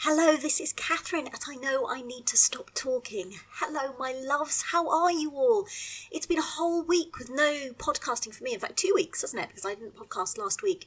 Hello, this is Catherine, and I know I need to stop talking. Hello, my loves, how are you all? It's been a whole week with no podcasting for me. In fact, 2 weeks, hasn't it? Because I didn't podcast last week.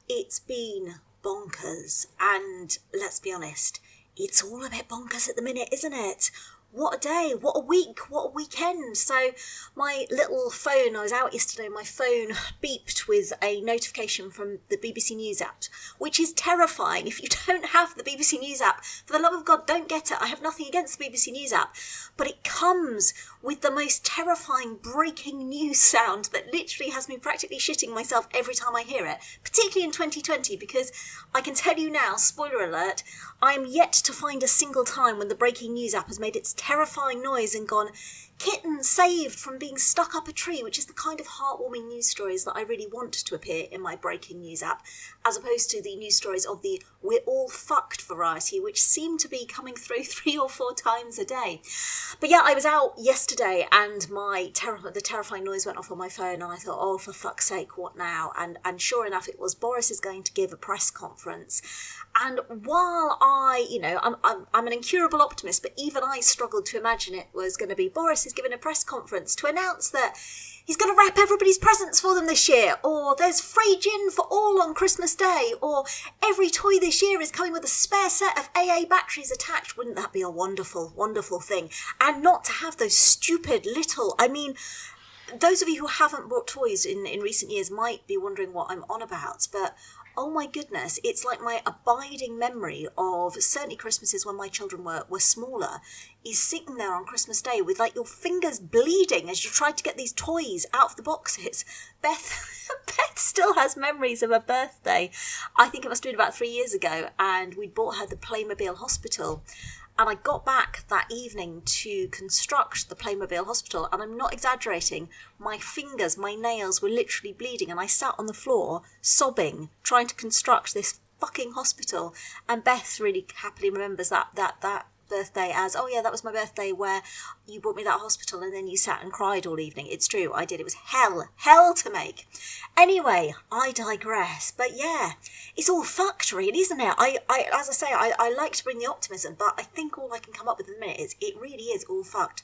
It's been bonkers, and let's be honest, it's all a bit bonkers at the minute, isn't it? What a day, what a week, what a weekend. So my little phone, I was out yesterday, my phone beeped with a notification from the BBC News app, which is terrifying. If you don't have the BBC News app, for the love of God, don't get it. I have nothing against the BBC News app, but it comes with the most terrifying breaking news sound that literally has me practically shitting myself every time I hear it, particularly in 2020, because I can tell you now, spoiler alert, I am yet to find a single time when the breaking news app has made its terrifying noise and gone, kitten saved from being stuck up a tree, which is the kind of heartwarming news stories that I really want to appear in my breaking news app, as opposed to the news stories of the we're all fucked variety, which seem to be coming through 3 or 4 times a day. But yeah, I was out yesterday and the terrifying noise went off on my phone, and I thought, oh, for fuck's sake, what now? And sure enough, it was Boris is going to give a press conference. And while I'm an incurable optimist, but even I struggled to imagine it was going to be Boris is giving a press conference to announce that he's going to wrap everybody's presents for them this year, or there's free gin for all on Christmas Day, or every toy this year is coming with a spare set of AA batteries attached. Wouldn't that be a wonderful, wonderful thing? And not to have those stupid little, those of you who haven't bought toys in recent years might be wondering what I'm on about, but oh my goodness, it's like my abiding memory of certainly Christmases when my children were smaller, is sitting there on Christmas Day with like your fingers bleeding as you tried to get these toys out of the boxes. Beth still has memories of her birthday. I think it must have been about 3 years ago, and we bought her the Playmobil Hospital. And I got back that evening to construct the Playmobil Hospital, and I'm not exaggerating, my fingers, my nails were literally bleeding, and I sat on the floor sobbing, trying to construct this fucking hospital. And Beth really happily remembers that birthday as, oh yeah, that was my birthday where you brought me that hospital and then you sat and cried all evening. It's true, I did. It was hell to make. Anyway, I digress. But yeah, it's all fucked really, isn't it? As I say, I like to bring the optimism, but I think all I can come up with in a minute is it really is all fucked.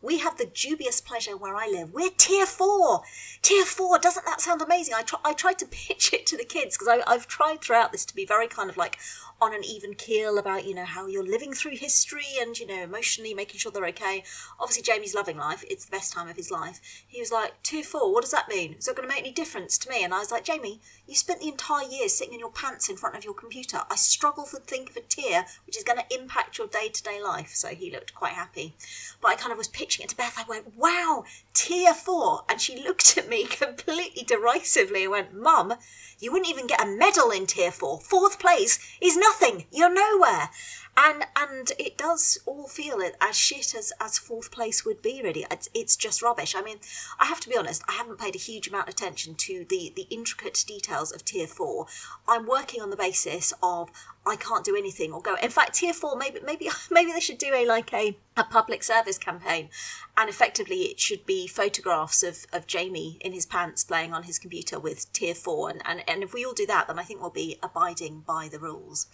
We have the dubious pleasure where I live. We're tier 4. Tier 4, doesn't that sound amazing? I tried to pitch it to the kids because I've tried throughout this to be very kind of like on an even keel about, how you're living through history and, emotionally making sure they're okay. Obviously, Jamie's loving life. It's the best time of his life. He was like, tier 4, what does that mean? Is that going to make any difference to me? And I was like, Jamie, you spent the entire year sitting in your pants in front of your computer. I struggle to think of a tier which is going to impact your day-to-day life. So he looked quite happy. But I kind of was pitching it to Beth. I went, wow, tier 4. And she looked at me completely derisively and went, Mum, you wouldn't even get a medal in tier 4. 4th place is nothing. You're nowhere. And it does all feel as shit as 4th place would be, really. It's just rubbish. I mean, I have to be honest, I haven't paid a huge amount of attention to the intricate details of tier 4. I'm working on the basis of I can't do anything or go. In fact, tier 4, maybe they should do a public service campaign, and effectively it should be photographs of Jamie in his pants playing on his computer with tier 4. And if we all do that, then I think we'll be abiding by the rules.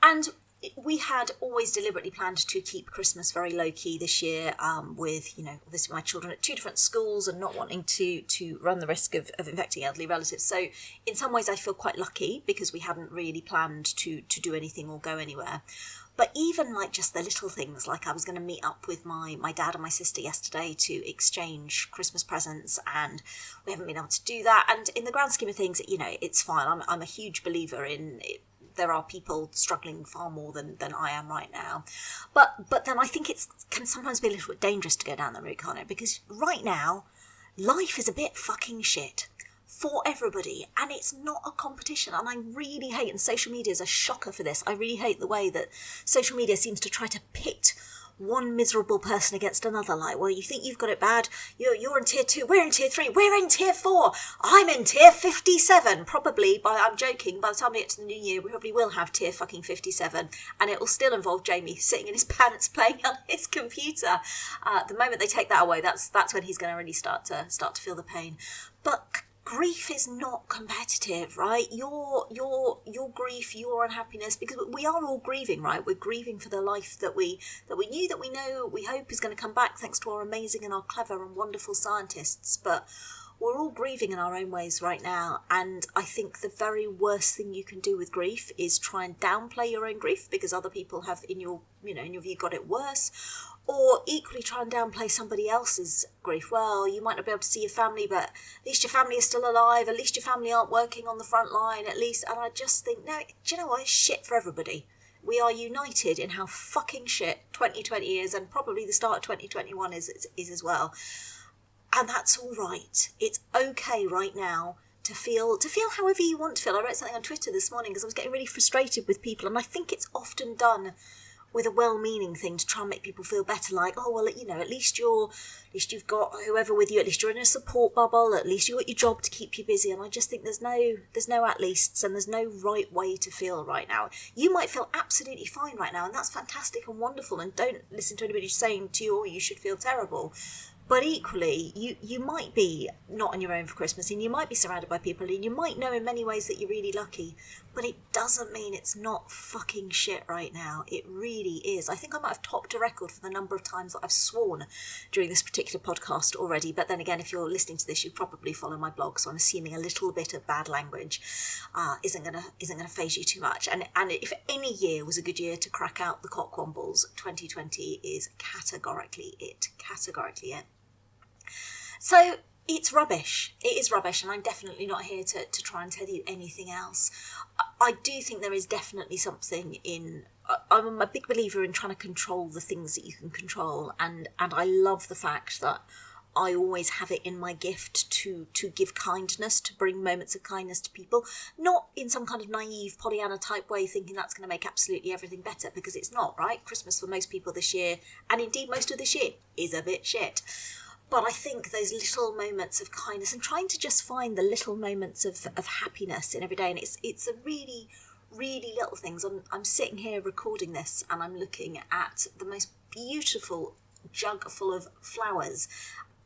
And we had always deliberately planned to keep Christmas very low-key this year, with, obviously my children at 2 different schools and not wanting to run the risk of infecting elderly relatives. So in some ways I feel quite lucky because we hadn't really planned to do anything or go anywhere. But even like just the little things, like I was going to meet up with my dad and my sister yesterday to exchange Christmas presents, and we haven't been able to do that. And in the grand scheme of things, it's fine. I'm a huge believer in it. There are people struggling far more than I am right now. But then I think it can sometimes be a little bit dangerous to go down that route, can't it? Because right now, life is a bit fucking shit for everybody, and it's not a competition. And I really hate, and social media is a shocker for this, I really hate the way that social media seems to try to pit one miserable person against another. Like, well, you think you've got it bad, you're in tier 2, we're in tier 3, we're in tier 4, I'm in tier 57. Probably, I'm joking, by the time we get to the new year, we probably will have tier fucking 57, and it will still involve Jamie sitting in his pants playing on his computer. The moment they take that away, that's when he's going to really start to feel the pain. But grief is not competitive, right? Your grief, your unhappiness, because we are all grieving, right? We're grieving for the life that we knew, that we know, we hope is going to come back thanks to our amazing and our clever and wonderful scientists. But we're all grieving in our own ways right now, and I think the very worst thing you can do with grief is try and downplay your own grief because other people have, in your view, got it worse, or equally try and downplay somebody else's grief. Well, you might not be able to see your family, but at least your family is still alive, at least your family aren't working on the front line, at least, and I just think, no, do you know what, it's shit for everybody. We are united in how fucking shit 2020 is, and probably the start of 2021 is as well. And that's all right. It's okay right now to feel however you want to feel. I wrote something on Twitter this morning because I was getting really frustrated with people, and I think it's often done with a well-meaning thing to try and make people feel better, like, oh well, at least you've got whoever with you, at least you're in a support bubble, at least you got your job to keep you busy. And I just think there's no at leasts, and there's no right way to feel right now. You might feel absolutely fine right now, and that's fantastic and wonderful, and don't listen to anybody saying to you, oh, you should feel terrible. But equally, you might be not on your own for Christmas, and you might be surrounded by people, and you might know in many ways that you're really lucky, but it doesn't mean it's not fucking shit right now. It really is. I think I might have topped a record for the number of times that I've sworn during this particular podcast already, but then again, if you're listening to this, you probably follow my blog, so I'm assuming a little bit of bad language isn't gonna faze you too much. And if any year was a good year to crack out the cockwombles, 2020 is categorically it. So it's rubbish. It is rubbish, and I'm definitely not here to try and tell you anything else. I do think there is definitely something in... I'm a big believer in trying to control the things that you can control, and I love the fact that I always have it in my gift to give kindness, to bring moments of kindness to people, not in some kind of naive Pollyanna type way thinking that's going to make absolutely everything better, because it's not, right? Christmas for most people this year, and indeed most of this year, is a bit shit. But I think those little moments of kindness, and trying to just find the little moments of happiness in every day, and it's a really, really little things. I'm sitting here recording this, and I'm looking at the most beautiful jug full of flowers.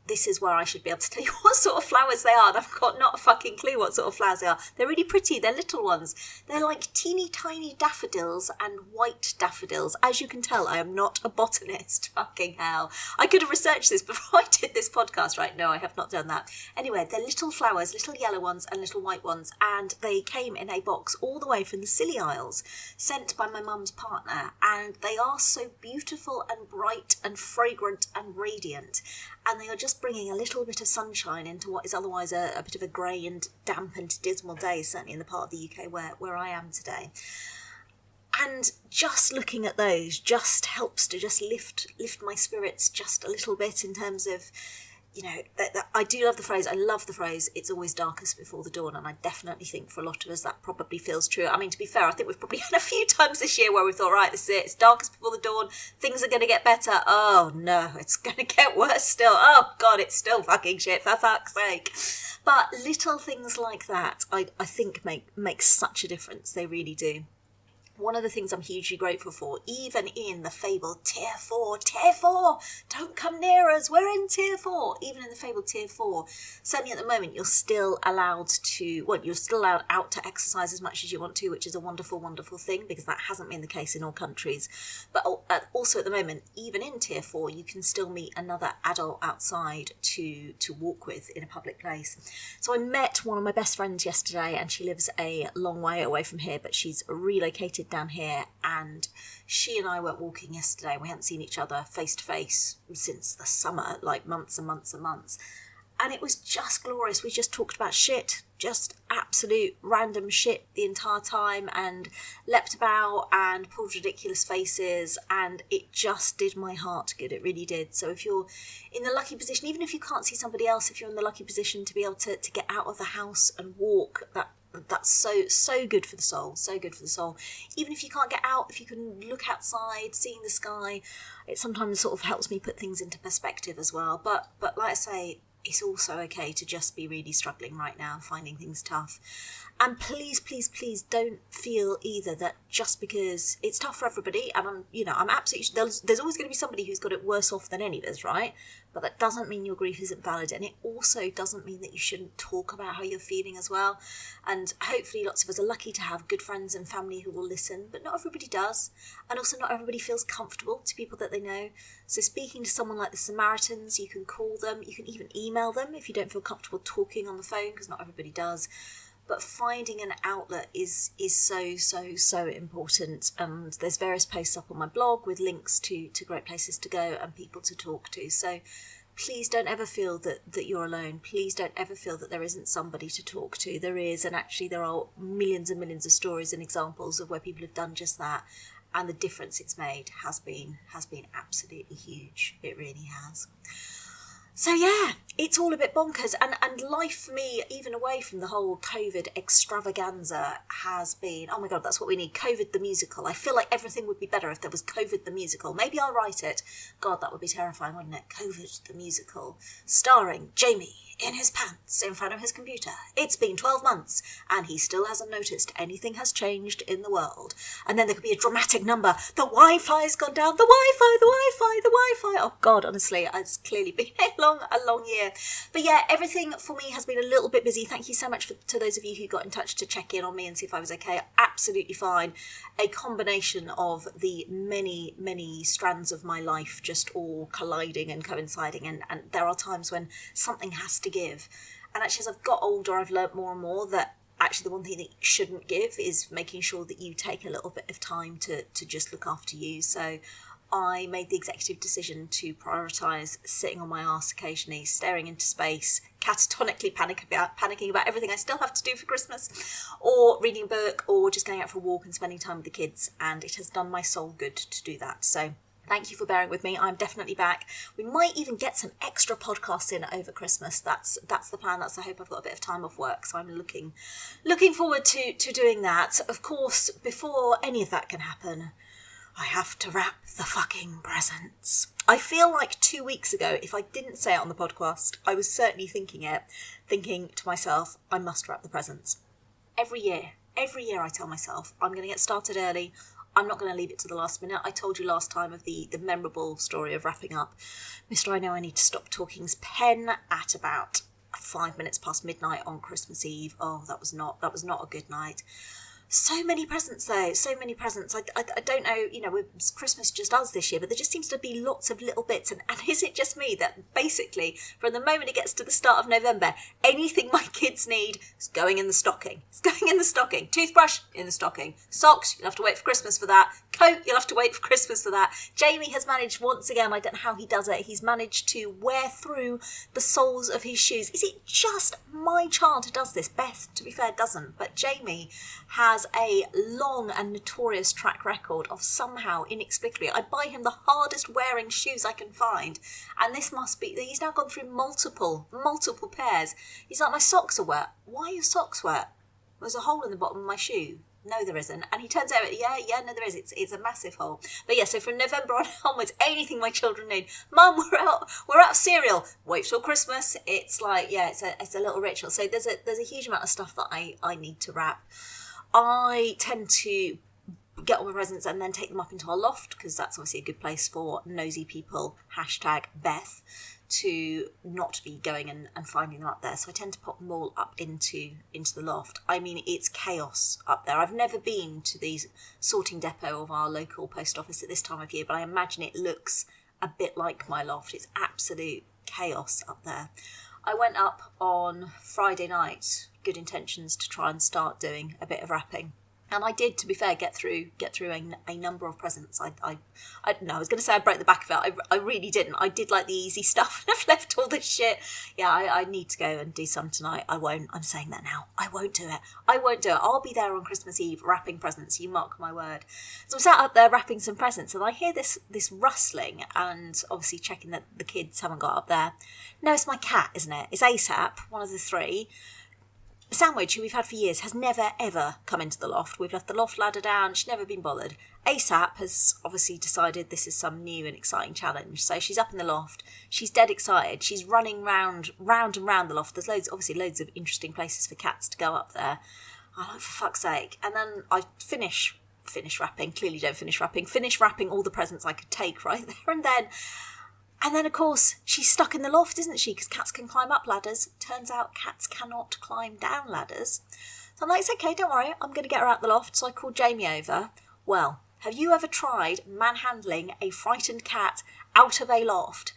This is where I should be able to tell you what sort of flowers they are, and I've got not a fucking clue what sort of flowers they are. They're really pretty, they're little ones. They're like teeny tiny daffodils and white daffodils. As you can tell, I am not a botanist, fucking hell. I could have researched this before I did this podcast, right? No, I have not done that. Anyway, they're little flowers, little yellow ones and little white ones, and they came in a box all the way from the Scilly Isles, sent by my mum's partner, and they are so beautiful and bright and fragrant and radiant, and they are just bringing a little bit of sunshine into what is otherwise a bit of a grey and damp and dismal day, certainly in the part of the UK where I am today. And just looking at those just helps to just lift my spirits just a little bit, in terms of, that I do love the phrase, I love the phrase, it's always darkest before the dawn, and I definitely think for a lot of us that probably feels true. I mean, to be fair, I think we've probably had a few times this year where we thought, right, this is it, it's darkest before the dawn, things are going to get better. Oh no, it's going to get worse still. Oh God, it's still fucking shit, for fuck's sake. But little things like that, I think make such a difference, they really do. One of the things I'm hugely grateful for, even in the fabled Tier 4, don't come near us, we're in Tier 4, even in the fabled Tier 4, certainly at the moment you're still allowed out to exercise as much as you want to, which is a wonderful, wonderful thing, because that hasn't been the case in all countries. But also at the moment, even in Tier 4, you can still meet another adult outside to walk with in a public place. So I met one of my best friends yesterday, and she lives a long way away from here, but she's relocated down here, and she and I went walking yesterday. We hadn't seen each other face to face since the summer, like months and months and months, and it was just glorious. We just talked about shit, just absolute random shit the entire time, and leapt about and pulled ridiculous faces, and it just did my heart good. It really did. So if you're in the lucky position, even if you can't see somebody else, if you're in the lucky position to be able to get out of the house and walk, that's so good for the soul, so good for the soul. Even if you can't get out, if you can look outside, seeing the sky, it sometimes sort of helps me put things into perspective as well. But like I say, it's also okay to just be really struggling right now, finding things tough. And please, please, please don't feel either that just because it's tough for everybody, and I'm absolutely, there's always going to be somebody who's got it worse off than any of us, right? but that doesn't mean your grief isn't valid, and it also doesn't mean that you shouldn't talk about how you're feeling as well. And hopefully lots of us are lucky to have good friends and family who will listen, but not everybody does, and also not everybody feels comfortable to people that they know. So speaking to someone like the Samaritans, you can call them, you can even email them if you don't feel comfortable talking on the phone, because not everybody does. But finding an outlet is so important. And there's various posts up on my blog with links to great places to go and people to talk to. So please don't ever feel that you're alone. Please don't ever feel that there isn't somebody to talk to. There is, and actually there are millions and millions of stories and examples of where people have done just that. And the difference it's made has been absolutely huge. It really has. So yeah, it's all a bit bonkers, and life for me, even away from the whole COVID extravaganza, has been, oh my God, that's what we need, COVID the musical. I feel like everything would be better if there was COVID the musical. Maybe I'll write it. God, that would be terrifying, wouldn't it? COVID the musical, starring Jamie in his pants in front of his computer. It's been 12 months and he still hasn't noticed anything has changed in the world. And then there could be a dramatic number. The Wi-Fi's gone down. The Wi-Fi. Oh God, honestly, it's clearly been a long year. But yeah, everything for me has been a little bit busy. Thank you so much to those of you who got in touch to check in on me and see if I was okay. Absolutely fine. A combination of the many strands of my life just all colliding and coinciding, and there are times when something has to give. And actually, as I've got older, I've learnt more and more that actually the one thing that you shouldn't give is making sure that you take a little bit of time to just look after you. So I made the executive decision to prioritise sitting on my arse occasionally, staring into space, catatonically panicking about everything I still have to do for Christmas, or reading a book, or just going out for a walk and spending time with the kids. And it has done my soul good to do that. So thank you for bearing with me. I'm definitely back. We might even get some extra podcasts in over Christmas. That's the plan. That's the hope. I've got a bit of time off work, so I'm looking forward to doing that. Of course, before any of that can happen, I have to wrap the fucking presents. I feel like 2 weeks ago, if I didn't say it on the podcast, I was certainly thinking to myself, I must wrap the presents. Every year I tell myself, I'm going to get started early. I'm not going to leave it to the last minute. I told you last time of the memorable story of wrapping up Mr. I Know I Need to Stop Talking's pen at about 5 minutes past midnight on Christmas Eve. Oh, that was not a good night. So many presents though, so many presents. I don't know, Christmas just us this year, but there just seems to be lots of little bits. And is it just me that basically from the moment it gets to the start of November, anything my kids need is going in the stocking. It's going in the stocking. Toothbrush, in the stocking. Socks, you'll have to wait for Christmas for that. Coat, you'll have to wait for Christmas for that. Jamie has managed once again, I don't know how he does it, he's managed to wear through the soles of his shoes. Is it just my child who does this? Beth, to be fair, doesn't. But Jamie has a long and notorious track record of somehow, inexplicably, I buy him the hardest wearing shoes I can find, and this must be, he's now gone through multiple pairs. He's like, my socks are wet. Why are your socks wet? There's a hole in the bottom of my shoe. No, there isn't. And he turns out, no, there is. It's a massive hole. But yeah, so from November onwards, anything my children need. Mum, we're out of cereal. Wait till Christmas. It's like, yeah, it's a little ritual. So there's a huge amount of stuff that I need to wrap. I tend to get all my presents and then take them up into our loft, because that's obviously a good place for nosy people, #Beth, to not be going and finding them up there. So I tend to pop them all up into the loft. I mean, it's chaos up there. I've never been to the sorting depot of our local post office at this time of year, but I imagine it looks a bit like my loft. It's absolute chaos up there. I went up on Friday night, good intentions to try and start doing a bit of wrapping. And I did, to be fair, get through a number of presents. I was going to say I broke the back of it. I really didn't. I did like the easy stuff, and I've left all this shit. Yeah, I need to go and do some tonight. I won't. I'm saying that now. I won't do it. I'll be there on Christmas Eve wrapping presents. You mark my word. So I'm sat up there wrapping some presents, and I hear this rustling, and obviously checking that the kids haven't got up there. No, it's my cat, isn't it? It's ASAP, one of the three. Sandwich, who we've had for years, has never, ever come into the loft. We've left the loft ladder down. She's never been bothered. ASAP has obviously decided this is some new and exciting challenge. So she's up in the loft. She's dead excited. She's running round and round the loft. There's loads of interesting places for cats to go up there. I'm like, for fuck's sake. And then I finish wrapping. Clearly don't finish wrapping. Finish wrapping all the presents I could take right there and then. And then, of course, she's stuck in the loft, isn't she? Because cats can climb up ladders. Turns out cats cannot climb down ladders. So I'm like, it's okay, don't worry, I'm going to get her out the loft. So I called Jamie over. Well, have you ever tried manhandling a frightened cat out of a loft?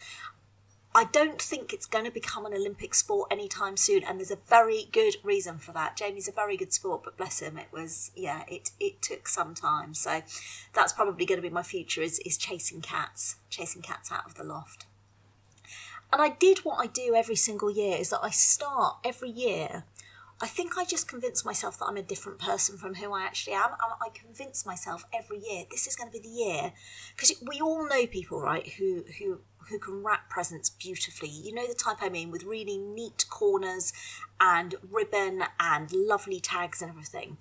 I don't think it's going to become an Olympic sport anytime soon, and there's a very good reason for that. Jamie's a very good sport, but bless him, it took some time. So that's probably going to be my future, is chasing cats out of the loft. And I did what I do every single year, is that I start every year. I think I just convince myself that I'm a different person from who I actually am. And I convince myself every year, this is going to be the year. Because we all know people, right, who can wrap presents beautifully. You know the type I mean, with really neat corners and ribbon and lovely tags and everything.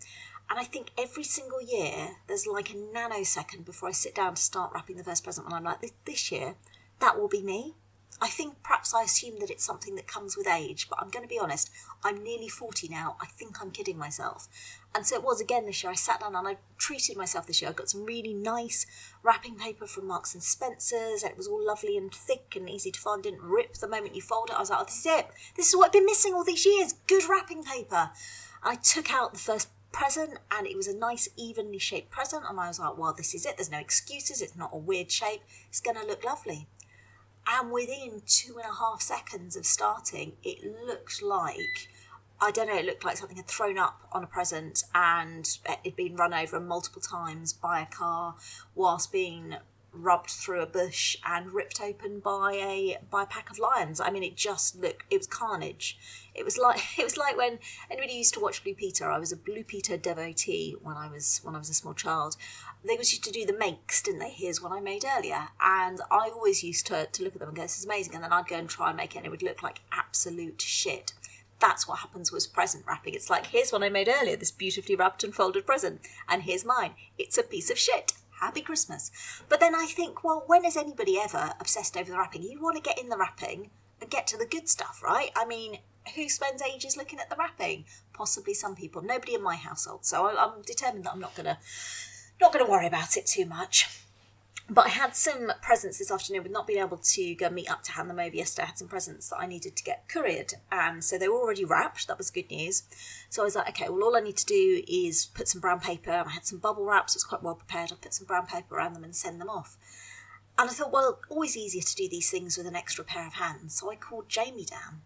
And I think every single year, there's like a nanosecond before I sit down to start wrapping the first present, and I'm like, this year, that will be me. I think perhaps I assume that it's something that comes with age, but I'm going to be honest, I'm nearly 40 now. I think I'm kidding myself. And so it was again this year. I sat down and I treated myself this year. I got some really nice wrapping paper from Marks and Spencer's. It was all lovely and thick and easy to find. Didn't rip the moment you fold it. I was like, oh, this is it. This is what I've been missing all these years. Good wrapping paper. I took out the first present and it was a nice evenly shaped present. And I was like, well, this is it. There's no excuses. It's not a weird shape. It's going to look lovely. And within 2.5 seconds of starting, it looked like, I don't know, it looked like something had thrown up on a present and it'd been run over multiple times by a car whilst being rubbed through a bush and ripped open by a pack of lions. I mean, it was carnage. It was like when anybody used to watch Blue Peter. I was a Blue Peter devotee when I was a small child. They used to do the makes, didn't they? Here's one I made earlier. And I always used to look at them and go, this is amazing. And then I'd go and try and make it and it would look like absolute shit. That's what happens with present wrapping. It's like, here's one I made earlier, this beautifully wrapped and folded present. And here's mine. It's a piece of shit. Happy Christmas. But then I think, well, when has anybody ever obsessed over the wrapping? You want to get in the wrapping and get to the good stuff, right? I mean, who spends ages looking at the wrapping? Possibly some people. Nobody in my household. So I'm determined that I'm not going to worry about it too much. But I had some presents this afternoon with not being able to go meet up to hand them over yesterday. I had some presents that I needed to get couriered. And so they were already wrapped. That was good news. So I was like, okay, well, all I need to do is put some brown paper. And I had some bubble wraps. It was quite well prepared. I put some brown paper around them and send them off. And I thought, well, always easier to do these things with an extra pair of hands. So I called Jamie down.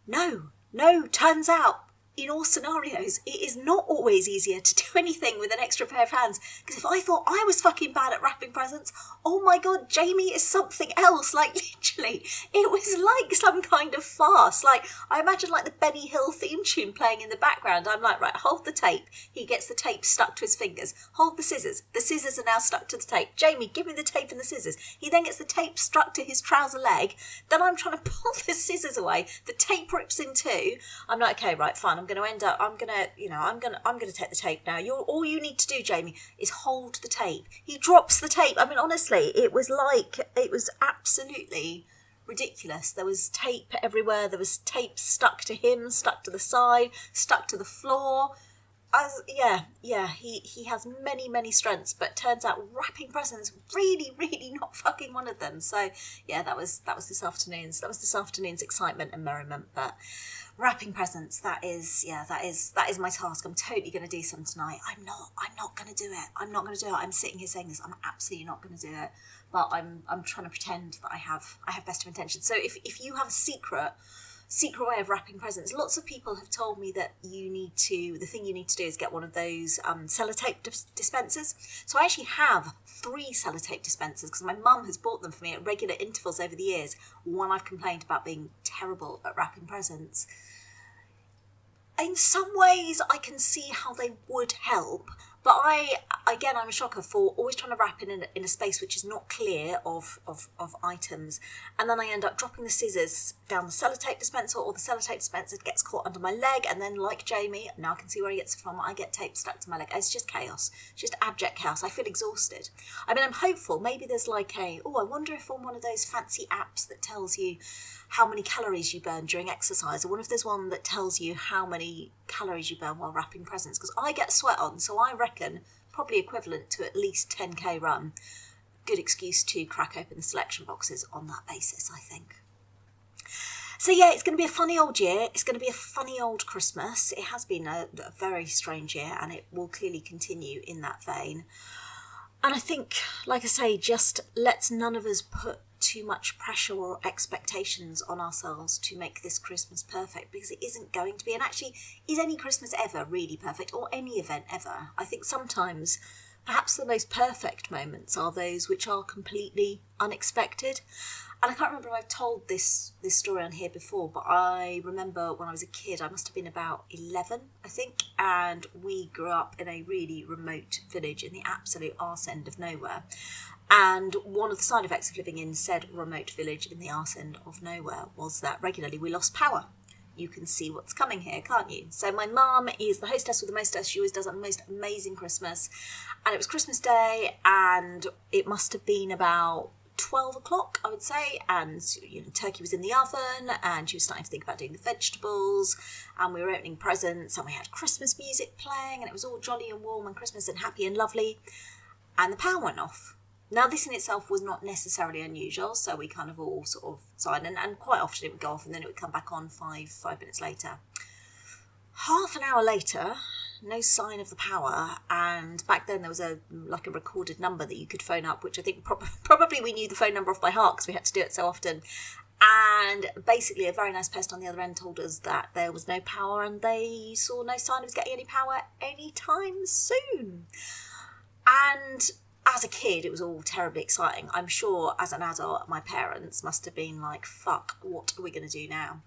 No, turns out, in all scenarios, it is not always easier to do anything with an extra pair of hands. Because if I thought I was fucking bad at wrapping presents, oh my God, Jamie is something else. Like, literally, it was like some kind of farce. Like, I imagine like the Benny Hill theme tune playing in the background. I'm like, right, hold the tape. He gets the tape stuck to his fingers. Hold the scissors. The scissors are now stuck to the tape. Jamie, give me the tape and the scissors. He then gets the tape stuck to his trouser leg. Then I'm trying to pull the scissors away. The tape rips in two. I'm like, okay, right, fine. I'm going to take the tape now. All you need to do, Jamie, is hold the tape. He drops the tape. I mean, honestly, it was absolutely ridiculous. There was tape everywhere. There was tape stuck to him, stuck to the side, stuck to the floor. He has many strengths, but turns out wrapping presents really not fucking one of them. So yeah, that was this afternoon's excitement and merriment. But wrapping presents, that is my task. I'm totally going to do some tonight. I'm not going to do it. I'm sitting here saying this. I'm absolutely not going to do it. But I'm trying to pretend that I have best of intentions. So if you have a secret way of wrapping presents, lots of people have told me that the thing you need to do is get one of those sellotape dispensers. So I actually have 3 sellotape dispensers because my mum has bought them for me at regular intervals over the years. One, I've complained about being terrible at wrapping presents. In some ways, I can see how they would help, but I'm a shocker for always trying to wrap in a space which is not clear of items, and then I end up dropping the scissors down the sellotape dispenser, or the sellotape dispenser gets caught under my leg, and then, like Jamie, now I can see where he gets it from, I get tape stuck to my leg. It's just chaos. It's just abject chaos. I feel exhausted. I mean, I'm hopeful. Maybe there's like I wonder if on one of those fancy apps that tells you how many calories you burn during exercise, or what if there's one that tells you how many calories you burn while wrapping presents, because I get sweat on, so I reckon probably equivalent to at least 10k run. good excuse to crack open the selection boxes on that basis, I think. So yeah, it's going to be a funny old year. It's going to be a funny old Christmas. It has been a very strange year, and it will clearly continue in that vein. And I think, like I say, just let's none of us put too much pressure or expectations on ourselves to make this Christmas perfect, because it isn't going to be. And actually, is any Christmas ever really perfect, or any event ever? I think sometimes perhaps the most perfect moments are those which are completely unexpected. And I can't remember if I've told this story on here before, but I remember when I was a kid, I must have been about 11, I think, and we grew up in a really remote village in the absolute arse end of nowhere. And one of the side effects of living in said remote village in the arse end of nowhere was that regularly we lost power. You can see what's coming here, can't you? So my mum is the hostess with the mostess. She always does a most amazing Christmas. And it was Christmas Day, and it must have been about 12 o'clock, I would say, and turkey was in the oven, and she was starting to think about doing the vegetables, and we were opening presents, and we had Christmas music playing, and it was all jolly and warm and Christmas and happy and lovely, and the power went off. Now, this in itself was not necessarily unusual, so we kind of all sort of sighed, and quite often it would go off and then it would come back on five minutes later. Half an hour later, no sign of the power, and back then there was a recorded number that you could phone up, which I think probably we knew the phone number off by heart because we had to do it so often. And basically a very nice person on the other end told us that there was no power, and they saw no sign of us getting any power anytime soon. And as a kid, it was all terribly exciting. I'm sure as an adult, my parents must have been like, fuck, what are we going to do now?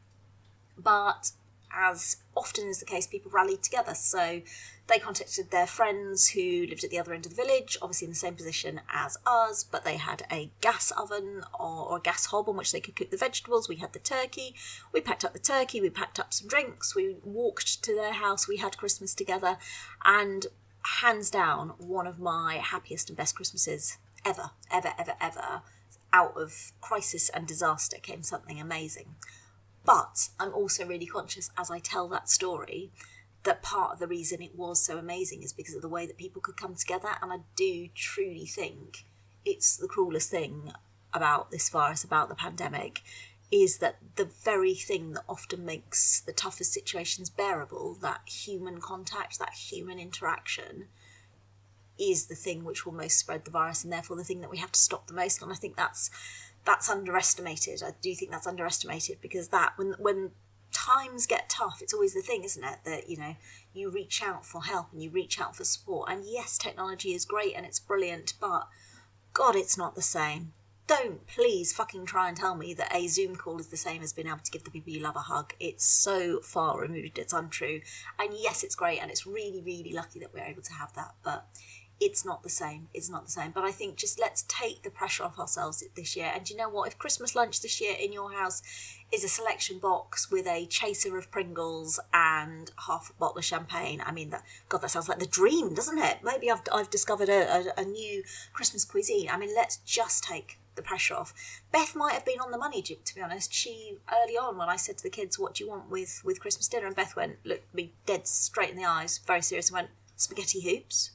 But as often is the case, people rallied together. So they contacted their friends who lived at the other end of the village, obviously in the same position as us, but they had a gas oven or a gas hob on which they could cook the vegetables. We had the turkey. We packed up the turkey. We packed up some drinks. We walked to their house. We had Christmas together. And hands down, one of my happiest and best Christmases ever. Out of crisis and disaster came something amazing. But I'm also really conscious as I tell that story that part of the reason it was so amazing is because of the way that people could come together. And I do truly think it's the cruelest thing about this virus, about the pandemic, is that the very thing that often makes the toughest situations bearable, that human contact, that human interaction, is the thing which will most spread the virus, and therefore the thing that we have to stop the most. And I think that's underestimated. I do think that's underestimated, because that when times get tough, it's always the thing, isn't it, that you reach out for help and you reach out for support. And yes, technology is great and it's brilliant, but God, it's not the same. Don't please fucking try and tell me that a Zoom call is the same as being able to give the people you love a hug. It's so far removed, it's untrue. And yes, it's great, and it's really, really lucky that we're able to have that, but it's not the same. It's not the same. But I think just let's take the pressure off ourselves this year. And you know what? If Christmas lunch this year in your house is a selection box with a chaser of Pringles and half a bottle of champagne, I mean, that sounds like the dream, doesn't it? Maybe I've discovered a new Christmas cuisine. I mean, let's just take the pressure off. Beth might have been on the money, to be honest. She, early on, when I said to the kids, what do you want with Christmas dinner? And Beth looked me dead straight in the eyes, very serious, and went, spaghetti hoops.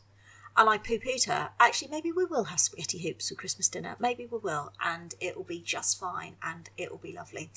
And I poo-pooed her. Actually, maybe we will have spaghetti hoops for Christmas dinner. Maybe we will. And it will be just fine. And it will be lovely.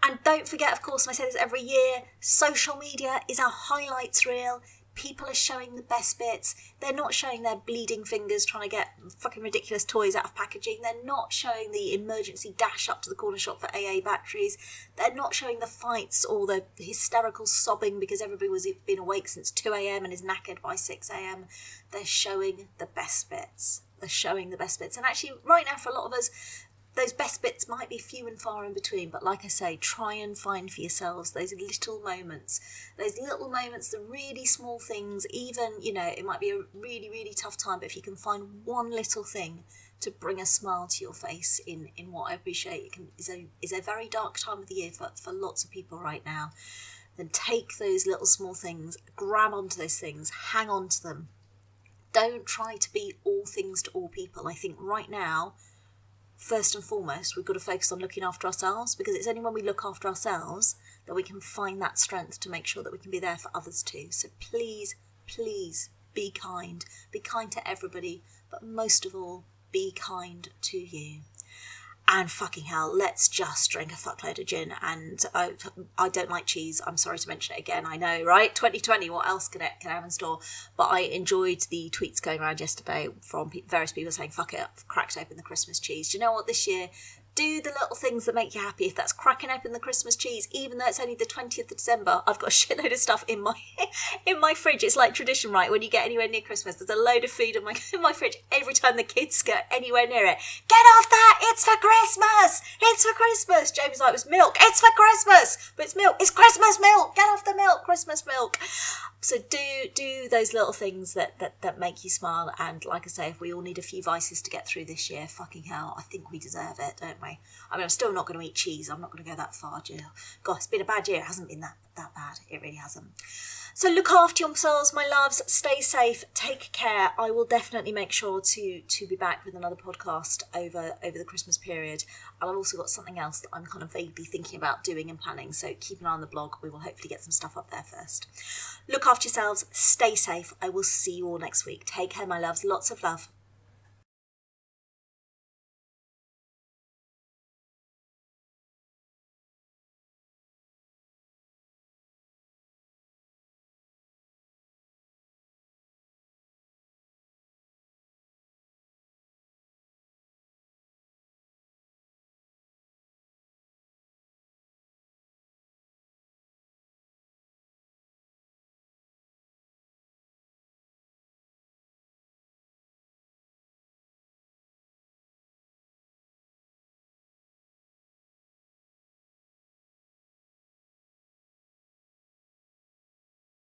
And don't forget, of course, and I say this every year, social media is our highlights reel. People are showing the best bits. They're not showing their bleeding fingers trying to get fucking ridiculous toys out of packaging. They're not showing the emergency dash up to the corner shop for AA batteries. They're not showing the fights or the hysterical sobbing because everybody was been awake since 2 a.m. and is knackered by 6 a.m. They're showing the best bits. They're showing the best bits. And actually, right now, for a lot of us, those best bits might be few and far in between, but like I say, try and find for yourselves those little moments, the really small things. Even, it might be a really, really tough time, but if you can find one little thing to bring a smile to your face in what I appreciate is a very dark time of the year for lots of people right now, then take those little small things, grab onto those things, hang on to them. Don't try to be all things to all people. I think right now, first and foremost, we've got to focus on looking after ourselves, because it's only when we look after ourselves that we can find that strength to make sure that we can be there for others too. So please, please be kind. Be kind to everybody, but most of all, be kind to you. And fucking hell, let's just drink a fuckload of gin. And I don't like cheese. I'm sorry to mention it again. I know, right? 2020, what else can I have in store? But I enjoyed the tweets going around yesterday from various people saying, fuck it, I've cracked open the Christmas cheese. Do you know what, this year, do the little things that make you happy. If that's cracking open the Christmas cheese, even though it's only the 20th of December, I've got a shitload of stuff in my fridge. It's like tradition, right? When you get anywhere near Christmas, there's a load of food in my fridge every time the kids go anywhere near it. Get off that! It's for Christmas! It's for Christmas! Jamie's like, it's milk. It's for Christmas! But it's milk. It's Christmas milk! Get off the milk! Christmas milk! So do those little things that make you smile. And like I say, if we all need a few vices to get through this year, fucking hell, I think we deserve it, don't we? I mean, I'm still not going to eat cheese. I'm not going to go that far, Jill. God, it's been a bad year. It hasn't been that bad. It really hasn't. So look after yourselves, my loves. Stay safe. Take care. I will definitely make sure to be back with another podcast over the Christmas period. And I've also got something else that I'm kind of vaguely thinking about doing and planning. So keep an eye on the blog. We will hopefully get some stuff up there first. Look after yourselves. Stay safe. I will see you all next week. Take care, my loves. Lots of love.